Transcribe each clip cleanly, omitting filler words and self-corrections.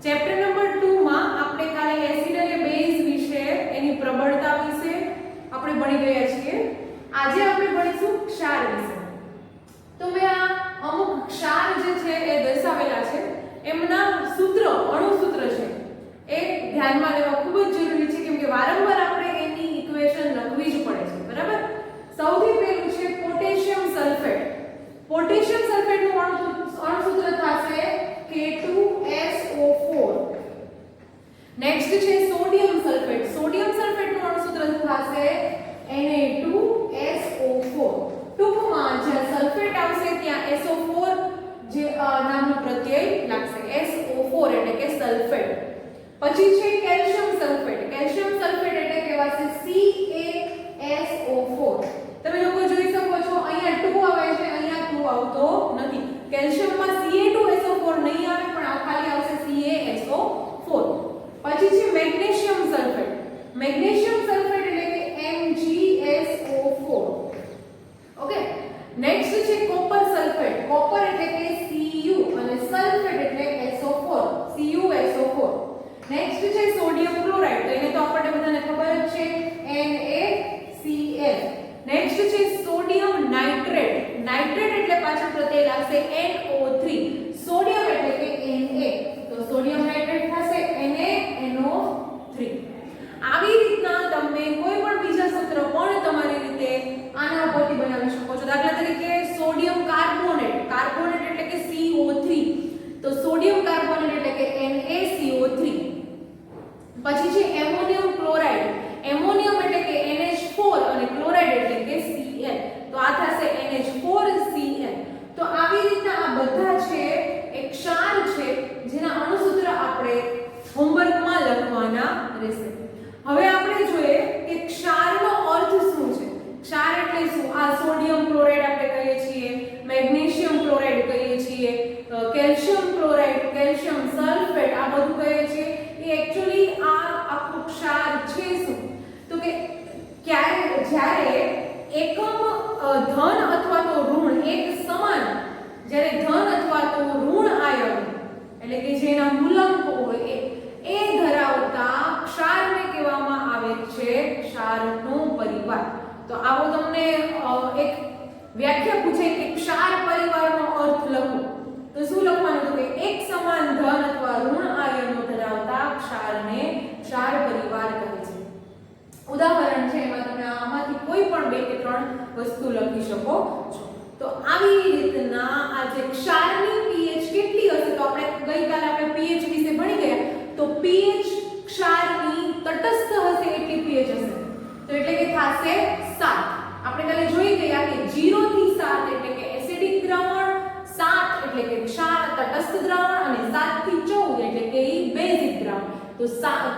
Chapter number 2 માં આપણે કાલે એસિડ અને બેઝ વિશે એની પ્રબળતા વિશે આપણે ભણી ગયા છીએ. આજે આપણે ભણીશું ક્ષાર વિશે. તો મેં આ અમુક ક્ષાર જે છે એ દર્શાવેલા છે, એમના સૂત્ર અણુ સૂત્ર છે એ ધ્યાનમાં લેવા ખૂબ જ જરૂરી છે, કેમ કે વારંવાર આપણે એની ઇક્વેશન લખવી જ પડે છે. બરાબર. સૌથી પહેલું છે પોટેશિયમ સલ્ફેટ. પોટેશિયમ સલ્ફેટનું અણુ સૂત્ર થશે K2SO4. નેક્સ્ટ છે સોડિયમ સલ્ફેટ. સોડિયમ સલ્ફેટનું અણુ સૂત્ર થશે Na2SO4. ટૂંકમાં જ્યાં સલ્ફેટ આવશે ત્યાં SO4 જે નામનો પ્રત્યય લાગશે. SO4 એટલે કે સલ્ફેટ. પછી છે કેલ્શિયમ સલ્ફેટ. કેલ્શિયમ સલ્ફેટ એટલે કહેવાશે CaSO4. તમે લોકો જોઈ શકો છો અહીંયા 2 આવે છે, અહીંયા 2 આવતો નથી. કેલ્શિયમમાં Ca2SO4 નહીં આવે, પણ ખાલી આવશે CaSO4. પછી છે મેગ્નેશિયમ સલ્ફેટ. મેગ્નેશિયમ સલ્ફેટ એટલે કે MgSO4. ઓકે. નેક્સ્ટ છે કોપર સલ્ફેટ. કોપર એટલે કે Cu અને સલ્ફેટ એટલે SO4, CuSO4. નેક્સ્ટ છે સોડિયમ ક્લોરાઇડ. તો એને તો આપણને બધાને ખબર જ છે, NaCl. નેક્સ્ટ છે સોડિયમ નાઇટ્રેટ. નાઇટ્રેટ એટલે પાછળ પ્રત્યય લાગશે NO3. સોડિયમ એટલે કે Na, તો સોડિયમ નાઇટ્રેટ થશે NaNO3. આવી રીતના તમે કોઈ પણ બીજા સૂત્ર પણ તમારી રીતે આના ઉપરથી બનાવી શકો છો. દાખલા તરીકે સોડિયમ કાર્બોનેટ. કાર્બોનેટ એટલે કે CO3, તો સોડિયમ કાર્બોનેટ એટલે કે NaCO3. પછી છે એમોનિયમ ક્લોરાઇડ. એમોનિયમ એટલે કે NH4 અને ક્લોરાઇડ એટલે કે Cl, તો આ થશે NH4Cl. તો આવી રીતના આ બધા છે એક ક્ષાર છે જેના અણુસૂત્ર આપણે હોમવર્કમાં લખવાના રહેશે. હવે આપણે જોઈએ કે ક્ષારનો અર્થ શું છે. ક્ષાર એટલે શું? આ સોડિયમ ક્લોરાઇડ આપણે કહીએ છીએ, મેગ્નેશિયમ ક્લોરાઇડ કહીએ છીએ, કેલ્શિયમ ક્લોરાઇડ, કેલ્શિયમ સલ્ફેટ, આ બધું કહીએ છીએ. એ એક્ચ્યુઅલી આ આખું ક્ષાર છે શું? તો કે જ્યારે એકમ ધન અથવા તો ઋણ એક સમાન, જ્યારે ધન અથવા તો ઋણ આયન એટલે કે જેના મૂલાંકો હોય એ ધરાવતા ક્ષારને કહેવામાં આવે છે ક્ષારનો પરિવાર. તો આવો તમને એક વ્યાખ્યા પૂછે કે ક્ષાર પરિવારનો અર્થ લખો, તો શું લખવાનું? તો કે એક સમાન ધન અથવા ઋણ આયનો ધરાવતા ક્ષારને ક્ષાર પરિવાર કહે છે. ઉદાહરણ છે એમાં તમે આમાંથી કોઈ પણ 2 કે 3 વસ્તુ લખી શકો છો. તો આવી રીતના આ જે ક્ષારની pH કેટલી હશે, તો આપણે ગઈકાલે આપણે pH વિશે ભણી ગયા. તો pH ક્ષારની તટસ્થ હશે એટલી pH હશે, તો એટલે કે થશે 7. આપણે કાલે જોઈ ગયા કે 0 થી 7 એટલે કે એસિડિક દ્રાવણ, 7 એટલે કે ક્ષાર તટસ્થ દ્રાવણ અને 7 થી 14 એટલે કે બેઝિક દ્રાવણ. તો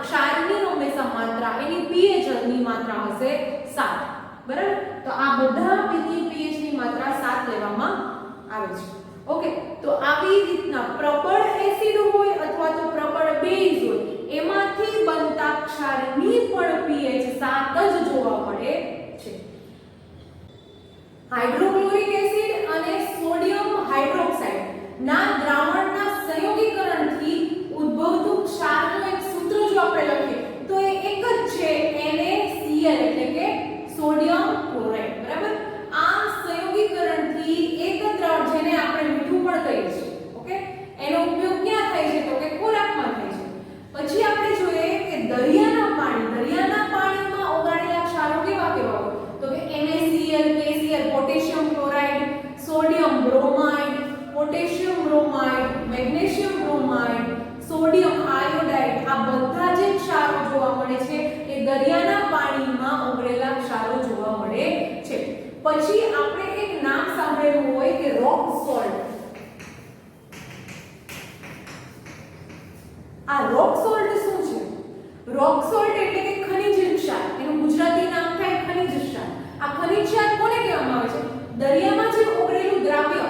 ક્ષારની હંમેશા માત્રા એની pH ની માત્રા હશે 7. બરાબર. તો આ બધા pH ની માત્રા 7 લેવામાં આવે છે. ઓકે. તો આવી રીતના પ્રબળ એસિડ હોય અથવા તો પ્રબળ બેઝ હોય એમાંથી બનતા ક્ષારની પણ pH 7 જ જોવા મળે છે. હાઇડ્રોક્લોરિક એસિડ અને સોડિયમ હાઇડ્રોક્સાઇડ ના દ્રાવણના સંયોગીકરણથી ઉદ્ભવતું ક્ષારનું એક સૂત્ર જો આપણે લખીએ તો એ એક જ છે, NaCl એટલે કે સોડિયમ ક્લોરાઇડ. બરાબર. આ સંયોગીકરણથી એક દ્રાવણ જેને આપણે મીઠું પણ કહીએ છીએ, ઓકે, એનો ઉપયોગ ક્યાં થાય છે? તો કે ખોરાકમાં થાય છે. પછી આપણે જોઈએ કે દરિયાના પાણીમાં ઓગાળેલા ક્ષારો કેવા કેવા હોય? તો કે NaCl, KCl, potassium chloride, sodium bromide, potassium bromide, magnesium bromide, sodium iodide, આ બધા જે ક્ષારો જોવા મળે છે એ દરિયાના પાણીમાં ઓગળેલા ક્ષારો જોવા મળે છે. પછી આપણે એક નામ સાંભળેલું હોય કે રોક સોલ્ટ. આ રોક સોલ્ટ શું છે? રોક સોલ્ટ એટલે કે ખનિજ ક્ષાર. એનું ગુજરાતી નામ થાય ખનિજ ક્ષાર. આ ખનિજ ક્ષાર કોને કહેવામાં આવે છે? દરિયામાં જે ઓગળેલું દ્રાવ્ય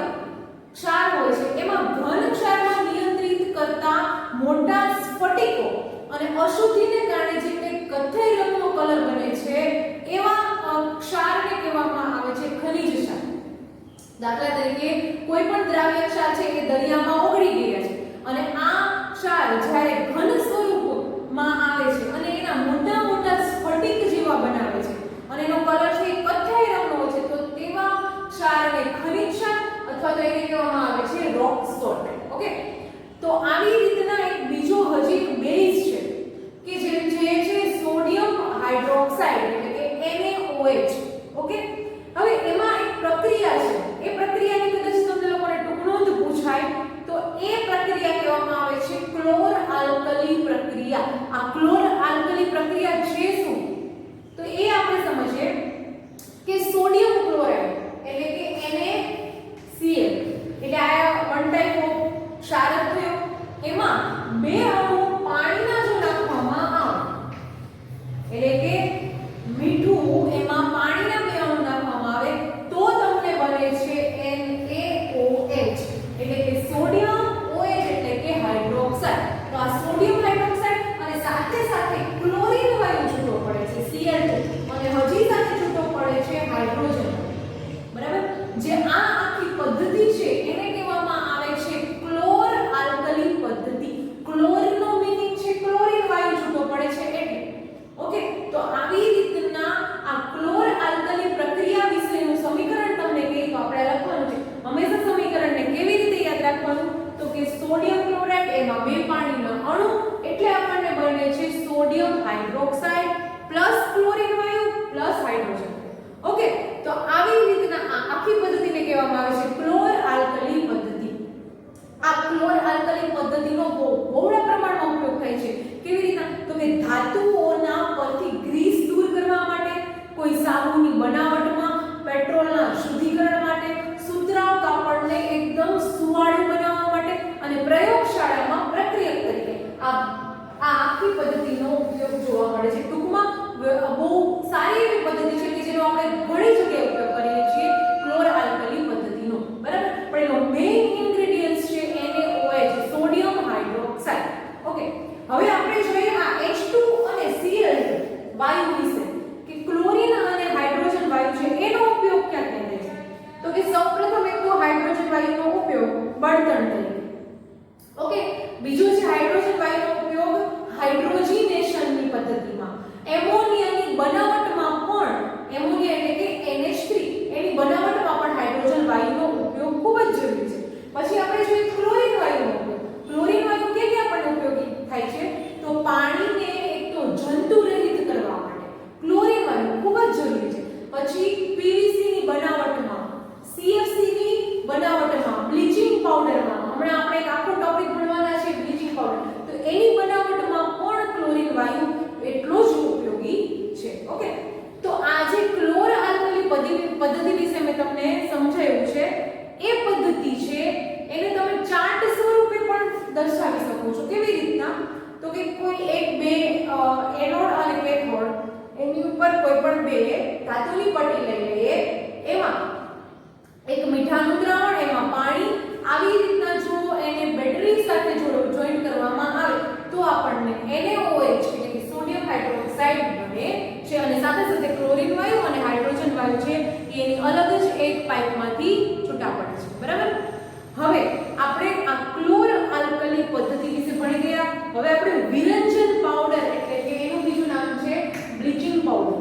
ક્ષાર હોય છે એમાં ઘન ક્ષારમાં નિયંત્રિત કરતા મોટા સ્ફટિકો અને અશુદ્ધિને કારણે જે કંઈક કથ્થઈ રંગનો કલર બને છે એવા ક્ષારને કહેવામાં આવે છે ખનિજ ક્ષાર. દાખલા તરીકે કોઈ પણ દ્રાવ્ય ક્ષાર છે એ દરિયામાં ઓગળી ગયા છે અને આ ક્ષાર જ્યારે ઘન સ્વરૂપમાં આવે છે અને એના મોટા મોટા સ્ફટિક જેવા બનાવે છે અને એનો કલર છે એ કથ્થાઈ રંગનો હોય છે, તો તેવા ક્ષારને ખનિજ ક્ષાર અથવા તો એને કહેવામાં આવે છે રોક સોલ્ટ. ઓકે, તો આવી રીતના એક બીજો હજી એક બેઝ છે કે જે છે સોડિયમ હાઇડ્રોક્સાઇડ એટલે કે NaOH. ઓકે, હવે એમાં એક પ્રક્રિયા છે, એ પ્રક્રિયાની કદાચ તમને લોકોને ટૂંકનોંધ પૂછાય તો એ પ્રક્રિયા કહેવામાં આવે છે ક્લોર આલ્કલી પ્રક્રિયા. આ ક્લોર આલ્કલી પ્રક્રિયા છે શું? તો એ આપણે સમજીએ કે સોડિયમ ક્લોરાઇડ એટલે કે NaCl એટલે આ વન ટાઈપ ઓફ ક્ષાર થયો, એમાં બે અણુ પાણીના જો નાખવામાં આવે એટલે કે મીઠું એમાં પાણીના બે અણુ નાખવામાં આવે તો તમને બને છે NaOH એટલે કે સોડિયમ OH એટલે કે હાઇડ્રોક્સાઇડ. તો આ સોડિયમ હાઇડ્રોક્સાઇડ અને સાથે સાથે ક્લોરીન વાયુ છૂટો પડે છે Cl2 અને હજી સાથે છૂટો પડે છે હાઇડ્રોજન. બરાબર, જે આ આખી પદ્ધતિ છે એને કહેવામાં આવે છે ક્લોર આલ્કલી પદ્ધતિ. ક્લોરનો મીનિંગ છે ક્લોરીન વાયુ છૂટો પડે છે એટલે. ઓકે, તો આવી રીતના આ ક્લોર આલ્કલી પ્રક્રિયા વિશેનું સમીકરણ તમને કહે તો આપણે લખવાનું છે. હંમેશા સમીકરણને કેવી રીતે યાદ રાખવાનું? તો કે સોડિયમ ક્લોરાઇડ એમાં બે પાણીના અણુ એટલે આપણને બને છે સોડિયમ હાઇડ્રોક્સાઇડ પ્લસ ક્લોરીન વાયુ પ્લસ હાઇડ્રોજન. ઓકે, તો આવી રીતના આ આખી પદ્ધતિને કહેવામાં આવે છે ક્લોર આલ્કલી પદ્ધતિ. આ ક્લોર આલ્કલી પદ્ધતિનો બહોળા પ્રમાણમાં ઉપયોગ થાય છે. કેવી રીતના? તો કે ધાતુઓના પરથી ગ્રીસ દૂર કરવા માટે, કોઈ સાબુની બનાવટમાં, પેટ્રોલના શુદ્ધિકરણ માટે, સુતરાઉ કાપડને એકદમ સુવાળું બનાવવા માટે અને પ્રયોગશાળામાં પ્રક્રિયક તરીકે આ આખી પદ્ધતિનો ઉપયોગ જોવા મળે છે. ટૂંકમાં બહુ સારી એવી પદ્ધતિ છે કે જેનો આપણે ઘણી જગ્યાએ ઉપયોગ કરીએ છીએ ક્લોર આલ્કલી પદ્ધતિનો. બરાબર, પણ એનો મેઇન ઇન્ગ્રેડિયન્ટ્સ છે NaOH સોડિયમ હાઇડ્રોક્સાઇડ. ઓકે, હવે આપણે જોઈએ આ H2 અને Cl2 વાયુ વિશે કે ક્લોરીન અને હાઇડ્રોજન વાયુ છે એનો ઉપયોગ ક્યાં થાય છે? તો કે સૌપ્રથમ એક તો હાઇડ્રોજન વાયુનો ઉપયોગ બળતણ તરીકે. ઓકે, બીજો છે હાઇડ્રોજન વાયુનો ઉપયોગ હાઇડ્રોજિનેશનની પદ્ધતિમાં. એમોનિયાની બનાવટમાં પણ, એમોનિયા એટલે કે NH3 એની બનાવટમાં પણ હાઇડ્રોજન વાયુનો ઉપયોગ ખૂબ જ જરૂરી છે. પછી આપણે જોઈએ ક્લોરીન વાયુનો ઉપયોગ. ક્લોરીન વાયુ કેવી આપણને ઉપયોગી થાય છે? તો પાણીને એક તો જંતુ રહિત કરવા માટે ક્લોરીન વાયુ ખૂબ જ જરૂરી છે. પછી PVC ની બનાવટમાં, CFC ની બનાવટમાં, બ્લીચિંગ પાવડરમાં, હમણાં આપણે એક આખો ટોપિક ભણવાના છે બ્લીચિંગ પાવડર, તો એની બનાવટમાં પણ ક્લોરીન વાયુ એટલો જ ઉપયોગી છે. ઓકે, તો આ જે ક્લોર આલ્કલી પદ્ધતિ વિશે મેં તમને સમજાવ્યું છે એ પદ્ધતિ છે એને તમે ચાર્ટ સ્વરૂપે પણ દર્શાવી શકો છો. કેવી રીતના? તો કે કોઈ એક બે એનોડ અને કેથોડ એની ઉપર કોઈ પણ બે ધાતુની પટ્ટી લઈ લઈએ, એમાં એક મીઠાનું દ્રાવણ, એમાં પાણી, આવી રીતના જો એને બેટરી સાથે જોઈન્ટ કરવામાં આવે તો આપણને NaOH એટલે કે સોડિયમ હાઇડ્રોક્સાઇડ બને છે અને સાથે સાથે ક્લોરીન વાયુ અને હાઇડ્રોજન વાયુ છે એની અલગ જ એક પાઇપમાંથી છૂટા પડે છે. બરાબર, હવે આપણે આ ક્લોર આલ્કલી પદ્ધતિ વિશે ભણી ગયા. હવે આપણે વિરંજન પાવડર એટલે કે એનું બીજું નામ છે બ્લીચિંગ પાવડર,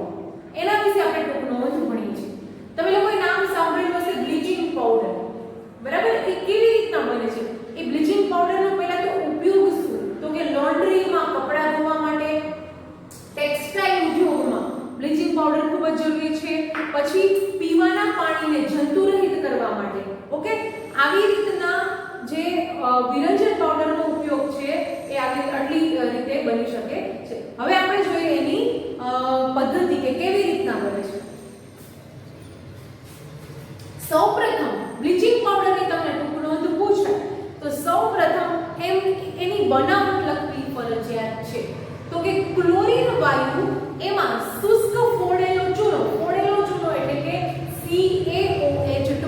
એના વિશે આપણે ટૂંકનોંધ ભણીએ છીએ. તમે લોકોએ નામ સાંભળ્યું હશે બ્લીચિંગ પાવડર. બરાબર, એ કેવી રીતના બને છે? એ બ્લીચિંગ પાવડરનો પહેલા તો ઉપયોગ શું? તો કે લોન્ડ્રીમાં કપડાં ધોવા માટે, ટેક્સટાઇલ ઉદ્યોગમાં બ્લીચિંગ પાવડર ખૂબ જ જરૂરી છે. પછી પીવાના પાણીને જંતુરહિત કરવા માટે. ઓકે, આવી રીતના જે વિરંજન પાવડરનો ઉપયોગ છે એ આટલી રીતે બની શકે છે. હવે આપણે જોઈએ એની પદ્ધતિ કે કેવી રીતના બને છે. સૌપ્રથમ બ્લીચિંગ પાવડરની તમને ટૂંકનોંધ પૂછાય તો સૌપ્રથમ એની બનાવટ લખવી ફરજિયાત છે. તો કે ક્લોરીન વાયુ એમાં શુષ્ક ફોડેલો ચૂનો એટલે કે CaOH2.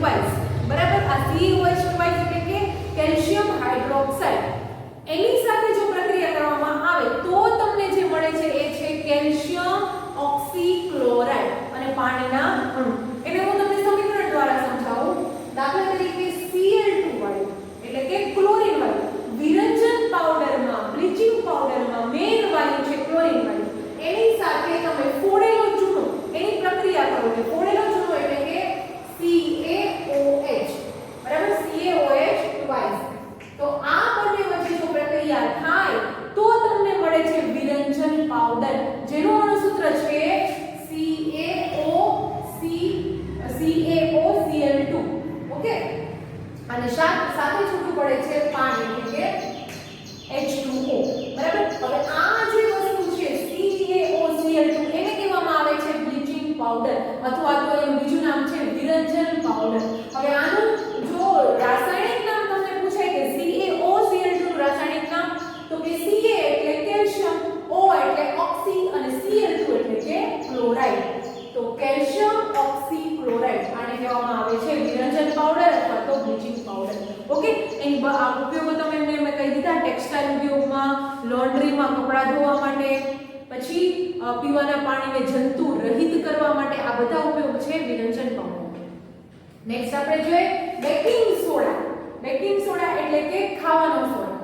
બરાબર, આ CaOH2 એટલે કે કેલ્શિયમ હાઇડ્રોક્સાઇડ, એની સાથે જો પ્રક્રિયા કરવામાં આવે તો તમને જે મળે છે એ છે કેલ્શિયમ ઓક્સીક્લોરાઇડ અને પાણીના અણુ. એને હું તમને સમીકરણ દ્વારા સમજાવું. દાખલા તરીકે Cl2 વાયુ એટલે કે ક્લોરીન વાયુ વિરંજન પાવડરમાં અને સાથે છૂટું પડે છે પાણી એટલે કે H2O બરાબર. હવે આ જે વસ્તુ છે CaOCl2 એને કહેવામાં આવે છે બ્લીચિંગ પાવડર અથવા તો એનું બીજું નામ છે વિરંજન પાવડર. હવે આનું જો રાસાયણિક નામ તમને પૂછાય કે CaOCl2 નું રાસાયણિક નામ તો કે Ca એટલે કેલ્શિયમ, O એટલે ઓક્સી અને Cl2 એટલે કે ક્લોરાઇડ. તો કેલ્શિયમ ઓક્સી ક્લોરાઇડ આને કહેવામાં આવે છે વિરંજન પાવડર અથવા તો બ્લીચિંગ પાવડર. ઓકે, એની ઉપયોગો તમે મેં કહી દીધા. ટેક્સટાઇલ ઉદ્યોગમાં, લોન્ડ્રીમાં કપડાં ધોવા માટે, પછી પીવાના પાણીને જંતુ રહિત કરવા માટે આ બધા ઉપયોગ છે વિરંજન પાવડર. નેક્સ્ટ આપણે જોઈએ બેકિંગ સોડા. બેકિંગ સોડા એટલે કે ખાવાનો સોડા.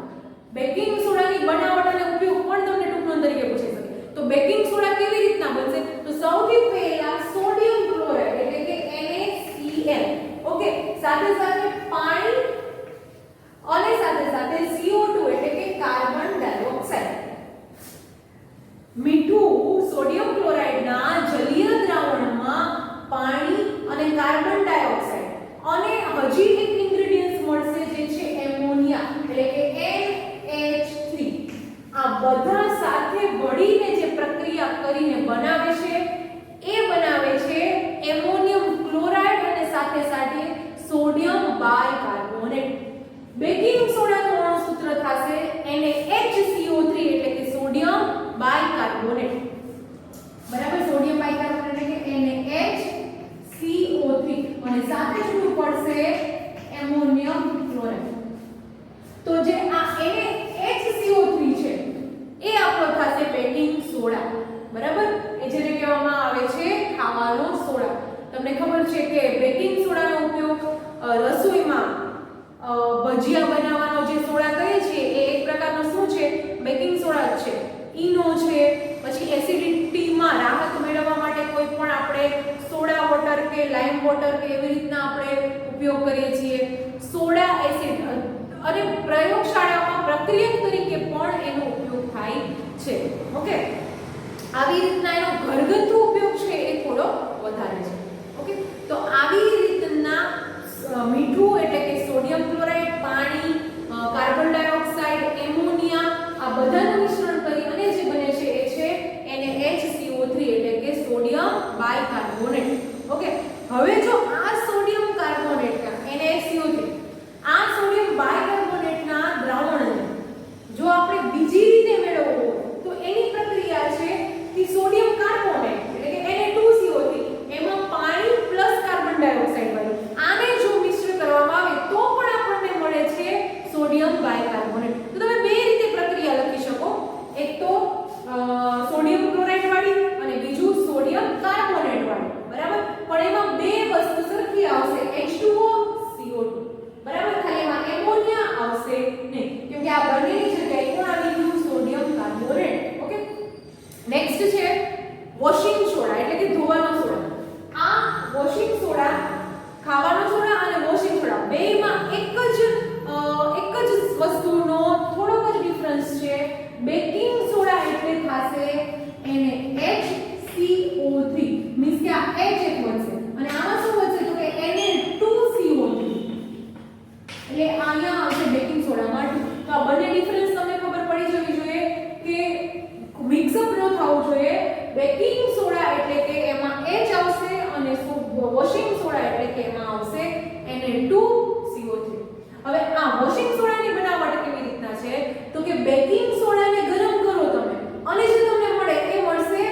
બેકિંગ સોડાની બનાવટ અને ઉપયોગ પણ તમને ટૂંકમાં તરીકે પૂછી શકે. તો બેકિંગ સોડા કેવી રીતના બનશે? તો સૌથી પહેલા સોડિયમ ક્લોરાઇડ એટલે કે NaCl, ઓકે, સાથે સાથે પાણી અને સાથે સાથે CO2 એટલે કે કાર્બન ડાયોક્સાઇડ. મીઠું સોડિયમ ક્લોરાઇડના જલીય દ્રાવણમાં પાણી અને કાર્બન ડાયોક્સાઇડ અને હજી એક ઇન્ગ્રેડિયન્ટ મળશે જે છે એમોનિયા એટલે કે NH3. આ બધા સાથે ભળીને જે પ્રક્રિયા કરીને બનાવે છે એ બનાવે છે એમોનિયમ ક્લોરાઇડ અને સાથે સાથે સોડિયમ બાયકાર્બોનેટ. બેકિંગ સોડાનું અણુસૂત્ર થશે NaHCO3 એટલે કે સોડિયમ બાયકાર્બોનેટ. બરાબર, સોડિયમ બાયકાર્બોનેટ એટલે કે NaHCO3 અને સાથે શું પડશે એમોનિયમ ક્લોરાઇડ. તો જે આ NaHCO3 છે એ આપણો થશે બેકિંગ સોડા. બરાબર, એ જેને કહેવામાં આવે છે ખાવાનો સોડા. તમને ખબર છે કે બેકિંગ સોડાનો ઉપયોગ રસોઈમાં ભજીયા બનાવવાનો જે સોડા કહે છે એ એક પ્રકારનો શું છે બેકિંગ સોડા જ છે. ઈનો છે, પછી એસિડિટીમાં રાહત મેળવવા માટે કોઈ પણ આપણે સોડા વોટર કે લાઇમ વોટર કે એવી રીતના આપણે ઉપયોગ કરીએ છીએ. સોડા એસિડ અને પ્રયોગશાળામાં પ્રક્રિયક તરીકે પણ એનો ઉપયોગ થાય છે. ઓકે, આવી રીતના એનો ઘરગથ્થુ ઉપયોગ છે એ થોડો વધારે છે. ઓકે, તો આવી રીતના મીઠું એટલે કે સોડિયમ ક્લોરાઇડ, પાણી, કાર્બન ડાયોક્સાઇડ, એમોનિયા આ બધાનું મિશ્રણ કરી અને જે બને છે એ છે NaHCO3 એટલે કે સોડિયમ બાયકાર્બોનેટ. ઓકે, હવે જો આ સોડિયમ કાર્બોનેટના NaCO3 આ સોડિયમ બાયકાર્બોનેટના દ્રાવણને જો આપણે બીજી રીતે મેળવવું હોય તો એની પ્રક્રિયા છે કે સોડિયમ કાર્બોનેટ એટલે કે Na2CO3 એમાં પાણી પ્લસ કાર્બન ડાયોક્સાઇડ વાળું આને જો મિશ્ર કરવામાં આવે તો પણ આપણને મળે છે સોડિયમ બાયકાર્બોનેટ. તો તમે બે રીતે પ્રક્રિયા લખી શકો, એક તો સોડિયમ ક્લોરાઇડ વાળી અને બીજું સોડિયમ કાર્બોનેટ વાળી. બરાબર, પણ એમાં બે વસ્તુ સરખી આવશે H2O CO2. બરાબર, ખાલી એમાં એમોનિયા આવશે નહીં કેમ કે આ બંનેની જગ્યાએ કોણ આવી ગયું સોડિયમ કાર્બોનેટ. ઓકે, નેક્સ્ટ છે વોશિંગ સોડા એટલે કે ધોવાનો સોડા. આ વોશિંગ સોડા, ખાવાનો સોડા અને વોશિંગ સોડા બેમાં એક જ વસ્તુનો થોડોક જ ડિફરન્સ છે. બેકિંગ સોડા એટલે થશે NaHCO3 મીન્સ કે આ H એક બનશે અને આમાં શું બનશે તો કે Na2CO3 એટલે અહીંયા આવશે બેકિંગ સોડામાં 2. તો આ બંને ડિફરન્સ તમને ખબર પડી જવી જોઈએ કે મિક્સઅપ ન થવું જોઈએ. બેકિંગ સોડા એટલે કે એમાં H આવશે અને વોશિંગ સોડા એટલે કે એમાં આવશે Na2CO3. હવે આ વોશિંગ સોડાની બનાવટ કેવી રીતના છે તો કે બેકિંગ સોડાને ગરમ કરો તમે અને જે તમને મળે એ મળશે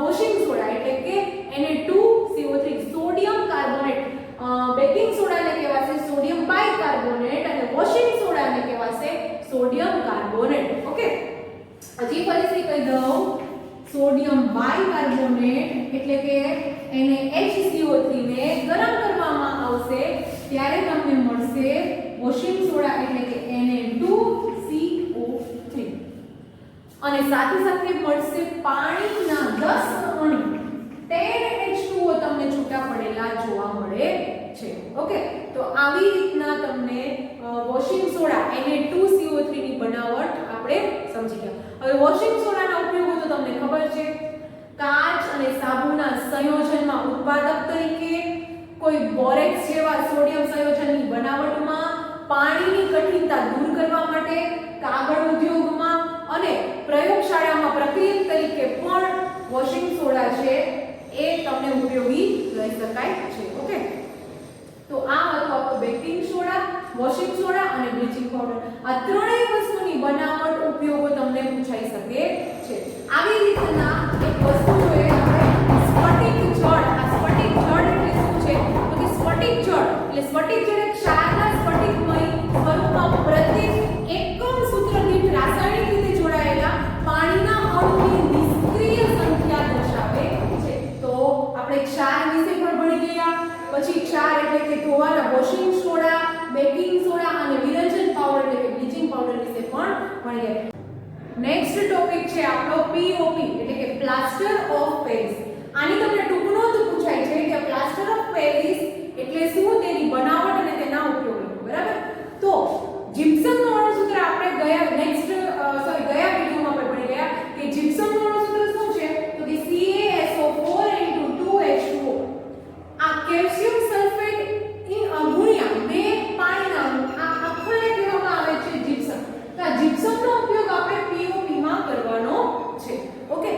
વોશિંગ સોડા એટલે કે Na2CO3 સોડિયમ કાર્બોનેટ. બેકિંગ સોડાને કહેવાશે સોડિયમ બાયકાર્બોનેટ અને વોશિંગ સોડાને કહેવાશે સોડિયમ કાર્બોનેટ. ઓકે, હજી ફરીથી કહી દઉં, સોડિયમ બાયકાર્બોનેટ એટલે કે NaHCO3 ને ગરમ કરવામાં આવશે ત્યારે તમને મળશે વોશિંગ સોડા એટલે કે Na2CO3 અને સાથે સાથે મળશે પાણીના 10 અણુ 10H2O તમને છૂટા પડેલા જોવા મળે છે. ઓકે, તો આવી રીતના તમને વોશિંગ સોડા Na2CO3 ની બનાવટ આપણે સમજી ગયા. હવે વોશિંગ સોડાના ઉપયોગો તો તમને ખબર છે. કાચ અને સાબુના સંયોજનમાં ઉત્પાદક તરીકે, કોઈ બોરેક્સ જેવા સોડિયમ સંયોજનની બનાવટ કેલ્વિનતા દૂર કરવા માટે, કાગળ ઉદ્યોગમાં અને પ્રયોગશાળામાં પ્રક્રિયક તરીકે પણ વોશિંગ સોડા છે એ તમને ઉપયોગી લઈ શકાય છે. ઓકે, તો આ હતું આપણો બેકિંગ સોડા, વોશિંગ સોડા અને બ્લીચિંગ પાવડર. આ ત્રણેય વસ્તુની બનાવટ ઉપયોગો તમને પૂછાઈ શકે છે. આવી રીતના એક વસ્તુ જોઈએ આપણે સ્ફટિક જળ. આ સ્ફટિક જળ એટલે શું છે? તો કે સ્ફટિક જળ એટલે સ્ફટિક જળ એક ક્ષારના સ્ફટિકમય સ્વરૂપમાં પ્રત્યેક એકમ સૂત્ર દીઠ રાસાયણિક રીતે જોડાયેલા પાણીના અણુની નિષ્ક્રિય સંખ્યા દર્શાવે છે. તો આપણે ક્ષાર વિશે પણ ભણી ગયા. પછી ક્ષાર એટલે કે ધોવાના વોશિંગ સોડા, બેકિંગ સોડા અને વિરંજન પાવડર એટલે કે બ્લીચિંગ પાવડર વિશે પણ ભણી ગયા. નેક્સ્ટ ટોપિક છે આપણો પીઓપી એટલે કે પ્લાસ્ટર ઓફ પેરિસ. આની તમને ટૂંક નોંધ પૂછાય છે કે પ્લાસ્ટર ઓફ પેરિસ એટલે શું, તેની બનાવટ અને તેના ઉપયોગો. બરાબર, તો જીપ્સમનું અણુસૂત્ર આપણે ગયા વિડિયોમાં આપણે ભણી ગયા કે જીપ્સમનું અણુસૂત્ર શું છે? તો કે CaSO4 * 2H2O. આ કેલ્શિયમ સલ્ફેટ ગુણ્યા 2 પાણીના અણુ, આ આખોને કહેવામાં આવે છે જીપ્સમ. તો આ જીપ્સમનો ઉપયોગ આપણે પીઓપી માં કરવાનો છે. ઓકે,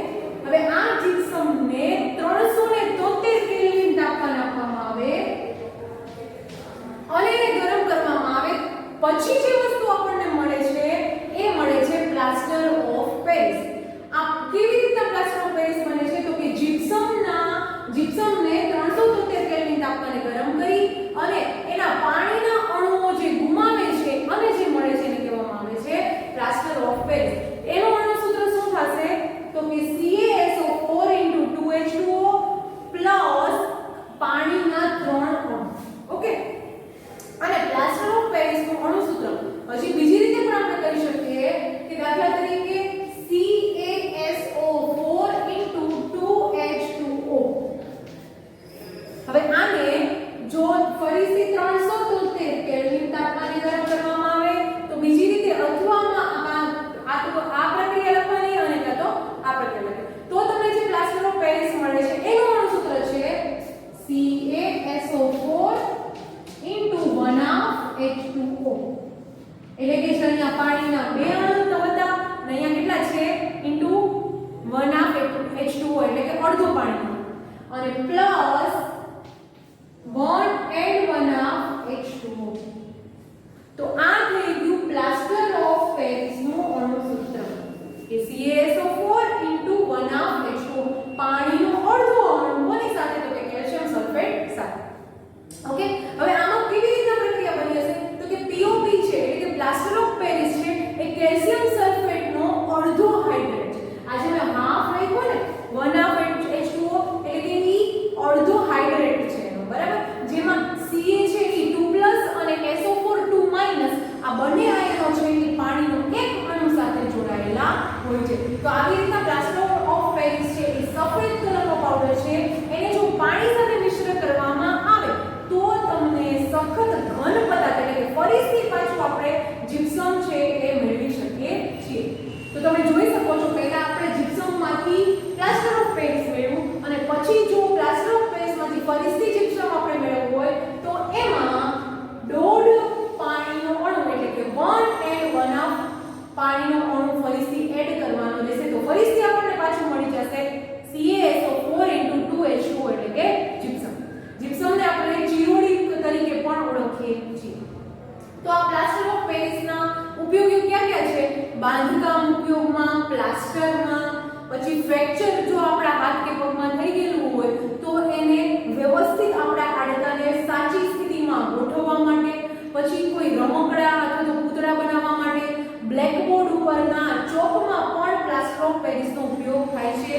હવે આ જીપ્સમને 373 કેલ્વિન તાપમાન આપવામાં આવે અને એને ગરમ કરવામાં આવે. પછી જે વસ્તુ આપણને મળે છે એ મળે છે પ્લાસ્ટર ઓફ પેરિસ. આ કેવી રીતે પ્લાસ્ટર ઓફ પેરિસ બને છે? તો કે જીપ્સમને 373 કેલ્વિન તાપમાને ગરમ કરી અને એના પાણીના અણુઓ જે ગુમાવે છે અને જે મળે છે એને કહેવામાં આવે છે પ્લાસ્ટર ઓફ પેરિસ. એનું અણુસૂત્ર શું થશે? તો કે CaSO4 * 2H2O પ્લસ પાણીના 3 અણુ. ઓકે, અને પ્લાસ્ટર ઓફ પેરિસ નું અણુસૂત્ર હજી બીજી રીતે પણ આપણે કરી શકીએ કે દાખલા તરીકે CaSO4 * 2H2O. હવે આને જો ફરીથી 373 કેલ્વિન તાપમાને ગરમ કરવામાં આવે તો બીજી રીતે અથવામાં આ પ્રક્રિયા લખવાની અને કાં તો આ પ્રક્રિયા લખવાની, તો તમને જે પ્લાસ્ટર ઓફ પેરિસ મળે છે એનું અણુસૂત્ર છે CaSO4 * 1/2H2O. એટલે કે જે અહીંયા પાણીના 2 અણુ તો હતા અને અહીંયા કેટલા છે? *1/2H2O એટલે કે અડધું પાણી અને પ્લસ 1/1/H2O. તો આ થઈ ગયું પ્લાસ્ટર ઓફ પેરિસ નું અણુસૂત્ર કે CaSO4 * 1/2H2O પાણીનો અડધો અણુ કોની સાથે? તો કે કેલ્શિયમ સલ્ફેટ સાથે. ઓકે, હવે આમાં કેવી રીતના પ્રક્રિયા બની હશે? તો કે પીઓપી છે એટલે કે પ્લાસ્ટર ઓફ પેરિસ છે એ કેલ્શિયમ સલ્ફેટનો અડધો હાઇડ્રેટ છે. આજે મેં હાફ લખ્યો ને 1/2H2O એટલે કે ઈ અડધો હાઇડ્રેટ છે એનો. બરાબર, જેમાં Ca છે ઈ 2+ અને SO4 2- આ બંને આયનો છે એ પાણીનો એક અણુ સાથે જોડાયેલા હોય છે. તો આવી રીતના પ્લાસ્ટર ઓફ પેરિસ છે એ સફેદ કલરનો પાવડર છે, એને જો પાણી સાથે મિશ્ર કરવામાં આવે તો તમને સખત ઘન પદાર્થ એટલે કે ફરીથી પાછું આપણે જીપ્સમ છે એ મેળવી શકીએ છીએ. તો તમે જોઈ શકો છો પહેલા આપણે જીપ્સમમાંથી પ્લાસ્ટર ઓફ પેરિસ મેળવ્યું અને પછી જો પ્લાસ્ટર ઓફ પેરિસમાંથી ફરીથી જીપ્સમ આપણે મેળવવું હોય તો એમાં 1.5 પાણીનો અણુ એટલે કે 1/1 પાણીનો અણુ ફરીથી એડ કરવાનો રહેશે. તો ફરીથી આપણને પાછું મળી જશે CaSO4 * 2H2O એટલે કે જીપ્સમ. જીપ્સમને આપણે ચીરોડી તરીકે પણ ઓળખીએ છીએ. તો આ પ્લાસ્ટર ઓફ પેરિસના ઉપયોગો ક્યાં છે? બાંધકામ ઉપયોગમાં, પ્લાસ્ટરમાં, પછી ફ્રેક્ચર જો આપણા હાથ કે પગમાં થઈ ગયેલું હોય તો એને વ્યવસ્થિત આપણા હાડકાને સાચી સ્થિતિમાં ગોઠવવા માટે, પછી કોઈ રમકડા અથવા તો પૂતળા બનાવવા માટે, બ્લેકબોર્ડ ઉપરના ચોકમાં પણ પ્લાસ્ટર ઓફ પેરિસનો ઉપયોગ થાય છે.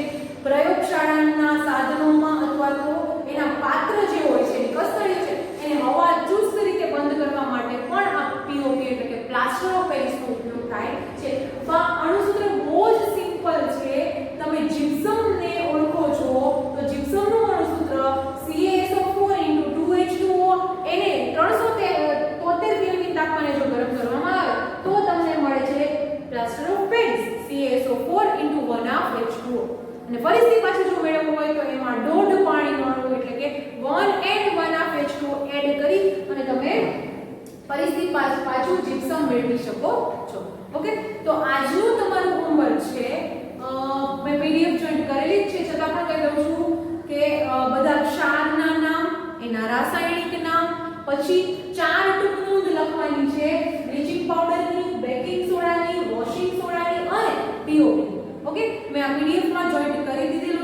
પ્રયોગશાળાના સાધનોમાં અથવા તો એના પાત્ર જે હોય છે કસ્તરી છે એને હવા ચુસ્ત રીતે બંધ કરવા માટે પણ આ પીઓપી એટલે કે પ્લાસ્ટર ઓફ પેરિસનો ઉપયોગ થાય છે. તો આ અણુસૂત્ર બહુ જ સિમ્પલ છે. તમે જીપ્સમને ઓળખો છો તો જીપ્સમનું અણુસૂત્ર CaSO4 * 2H2O એને 373 કેલ્વિન તાપમાને જો ગરમ કરવામાં આવે તો તમને મળે છે plaster of Paris CaSO4 * 1/2H2O. અને ફરીથી પાછું જો મેળવવું હોય તો એમાં 1.5 પાણીનો અણુ એટલે કે 1/1 H2O એડ કરી અને તમે ફરીથી પાછું જીપ્સમ મેળવી શકો છો. ઓકે, તો આજનું તમારું હોમવર્ક છે, મેં પીડીએફ જોઈન્ટ કરેલી જ છે, છતાં પણ કહી દઉં છું કે બધા ક્ષારના નામ, એના રાસાયણિક નામ, પછી 4 ટૂંક નોંધ લખવાની છે બ્લીચિંગ પાવડરની, બેકિંગ સોડાની, વોશિંગ સોડાની અને પીઓપી. ઓકે, મેં આ પીડીએફ માં જોઈન્ટ કરી દીધેલું